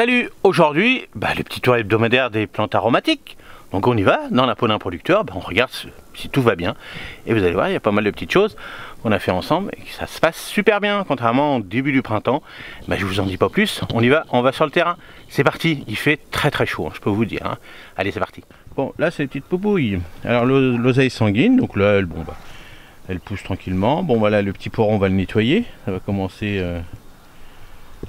Salut, aujourd'hui, le petit tour hebdomadaire des plantes aromatiques. Donc on y va, dans la peau d'un producteur, on regarde si tout va bien. Et vous allez voir, il y a pas mal de petites choses qu'on a fait ensemble et que ça se passe super bien. Contrairement au début du printemps, je vous en dis pas plus, on y va, on va sur le terrain. C'est parti, il fait très très chaud, je peux vous dire. Allez, c'est parti. Bon, là c'est les petites poupouilles. Alors l'oseille sanguine, donc là, elle pousse tranquillement. Bon voilà, le petit poireau, on va le nettoyer. Ça va commencer...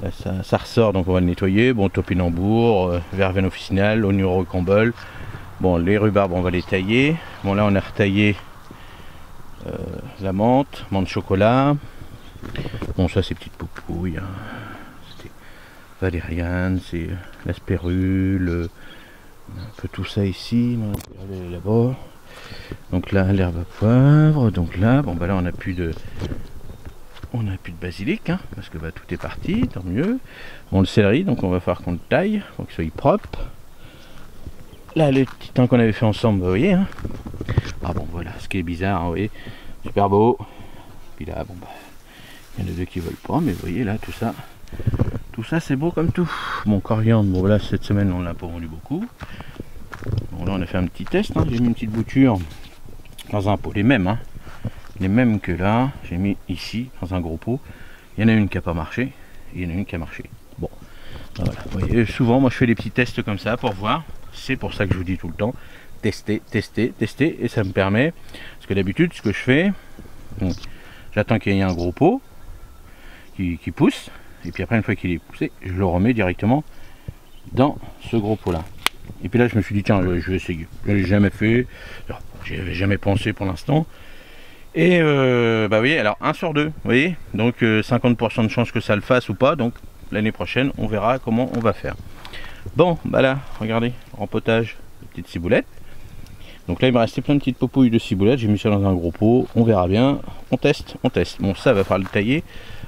Là, ça ressort, donc on va le nettoyer. Bon, topinambour, verveine officinale, oignon rocambole. Bon, les rhubarbes, on va les tailler. Bon, là, on a retaillé la menthe chocolat. Bon, ça, c'est petites poupouilles. C'est valériane, c'est la spérule, un peu tout ça ici. Là-bas. Donc là, l'herbe à poivre. Donc là, là, on n'a plus de... basilic, parce que tout est parti, tant mieux. Bon, le céleri, donc on va falloir qu'on le taille, pour qu'il soit propre. Là, le petit temps qu'on avait fait ensemble, vous voyez. Ah bon, voilà, ce qui est bizarre, vous voyez, super beau. Puis là, il y en a deux qui veulent pas, mais vous voyez là, tout ça c'est beau comme tout. Bon, coriandre, bon là, cette semaine, on l'a pas vendu beaucoup. Bon, là, on a fait un petit test, j'ai mis une petite bouture dans un pot, les mêmes que là, j'ai mis ici dans un gros pot. Il y en a une qui n'a pas marché, et il y en a une qui a marché. Bon, voilà. Vous voyez, souvent moi je fais des petits tests comme ça pour voir. C'est pour ça que je vous dis tout le temps, tester, et ça me permet, parce que d'habitude ce que je fais, j'attends qu'il y ait un gros pot qui pousse, et puis après une fois qu'il est poussé, je le remets directement dans ce gros pot là. Et puis là je me suis dit tiens, je vais essayer. Je ne l'ai jamais fait, j'y avais jamais pensé pour l'instant. Et vous voyez, alors 1 sur 2, vous voyez, donc 50% de chance que ça le fasse ou pas, donc l'année prochaine on verra comment on va faire. Bon, là, regardez, rempotage de petites ciboulettes. Donc là il me restait plein de petites popouilles de ciboulettes, j'ai mis ça dans un gros pot, on verra bien, on teste. Bon, ça va falloir le tailler,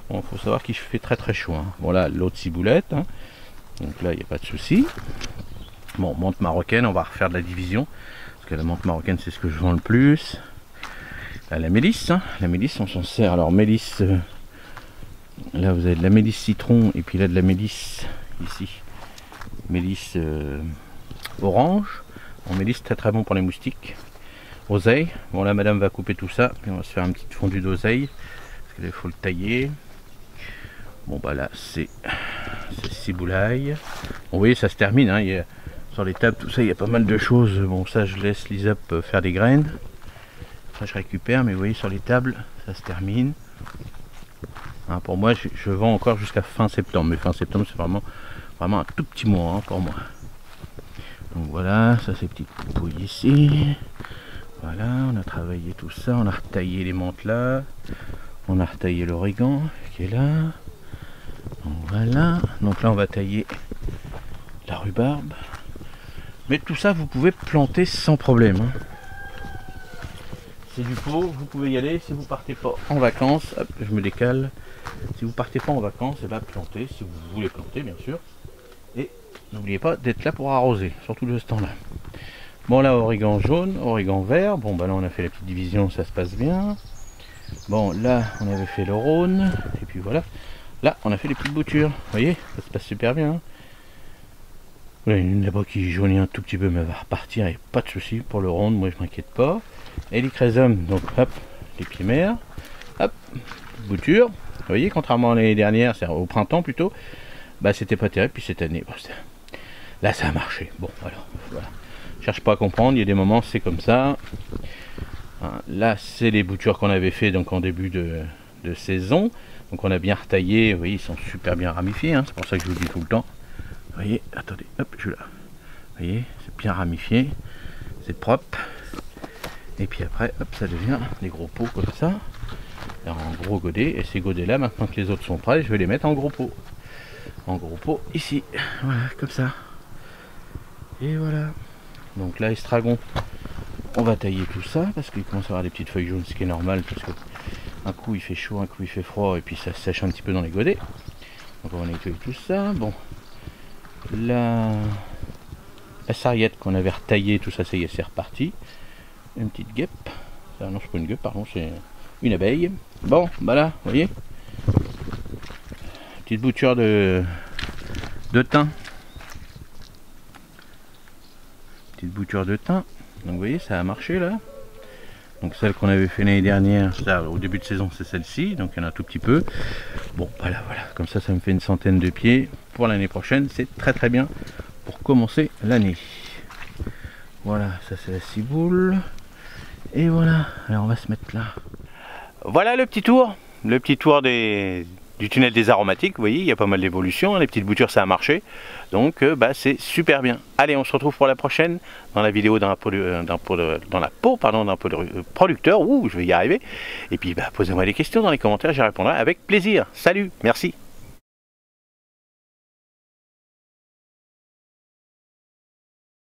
bon, faut savoir qu'il fait très très chaud. Bon là, l'autre ciboulette, donc là il n'y a pas de souci. Bon, menthe marocaine, on va refaire de la division, parce que la menthe marocaine c'est ce que je vends le plus. La mélisse, la mélisse on s'en sert. Alors mélisse, là vous avez de la mélisse citron et puis là de la mélisse ici, mélisse orange. Bon, mélisse très très bon pour les moustiques. Oseille, bon là madame va couper tout ça et on va se faire un petit fondu d'oseille parce qu'il faut le tailler. Bon là c'est ciboulaille. Bon, vous voyez ça se termine, il y a, sur les tables tout ça il y a pas mal de choses. Bon ça je laisse l'ISAP faire des graines. Après je récupère, mais vous voyez sur les tables ça se termine. Pour moi je vends encore jusqu'à fin septembre, mais fin septembre c'est vraiment un tout petit mois pour moi. Donc voilà, ça c'est petite poupouille ici. Voilà, on a travaillé tout ça, on a retaillé les menthes là, on a retaillé l'origan qui est là. Donc voilà, donc là on va tailler la rhubarbe. Mais tout ça vous pouvez planter sans problème. C'est du pot, vous pouvez y aller. Si vous partez pas en vacances, hop, je me décale. Si vous partez pas en vacances, plantez si vous voulez planter bien sûr. Et n'oubliez pas d'être là pour arroser, surtout de ce temps-là. Bon là, origan jaune, origan vert. Bon là on a fait la petite division, ça se passe bien. Bon là on avait fait le Rhône, et puis voilà. Là on a fait les petites boutures. Vous voyez, ça se passe super bien. Voilà, une là-bas qui jaunit un tout petit peu, mais elle va repartir, et pas de souci pour le Rhône, moi je m'inquiète pas. Et les crésums, donc hop, les pieds mères, hop, bouture. Vous voyez, contrairement à l'année dernière, c'est au printemps plutôt, c'était pas terrible. Puis cette année, là ça a marché. Bon, alors voilà, cherche pas à comprendre, il y a des moments c'est comme ça. Là c'est les boutures qu'on avait fait donc en début de saison, donc on a bien retaillé. Vous voyez, ils sont super bien ramifiés, c'est pour ça que je vous dis tout le temps. Vous voyez, attendez, hop, je suis là. Vous voyez, c'est bien ramifié, c'est propre. Et puis après, hop, ça devient des gros pots comme ça, en gros godet. Et ces godets là, maintenant que les autres sont prêts, je vais les mettre en gros pot. En gros pot ici, voilà, comme ça. Et voilà. Donc là, estragon, on va tailler tout ça parce qu'il commence à avoir des petites feuilles jaunes, ce qui est normal parce que un coup il fait chaud, un coup il fait froid, et puis ça sèche un petit peu dans les godets. Donc on va nettoyer tout ça. Bon, la sarriette qu'on avait retaillée, tout ça, ça y est, c'est reparti. Une petite guêpe, non c'est pas une guêpe, pardon, c'est une abeille. Bon, là, vous voyez, petite bouture de thym, petite bouture de thym. Donc vous voyez, ça a marché là. Donc celle qu'on avait fait l'année dernière, ça, au début de saison, c'est celle-ci. Donc il y en a un tout petit peu. Bon, voilà, comme ça, ça me fait une centaine de pieds. Pour l'année prochaine, c'est très bien pour commencer l'année. Voilà, ça c'est la ciboule. Et voilà, alors on va se mettre là. Voilà le petit tour du tunnel des aromatiques. Vous voyez, il y a pas mal d'évolutions, les petites boutures ça a marché, donc c'est super bien. Allez, on se retrouve pour la prochaine dans la vidéo dans la peau d'un producteur. Ouh, je vais y arriver. Et puis posez-moi des questions dans les commentaires, j'y répondrai avec plaisir. Salut, merci.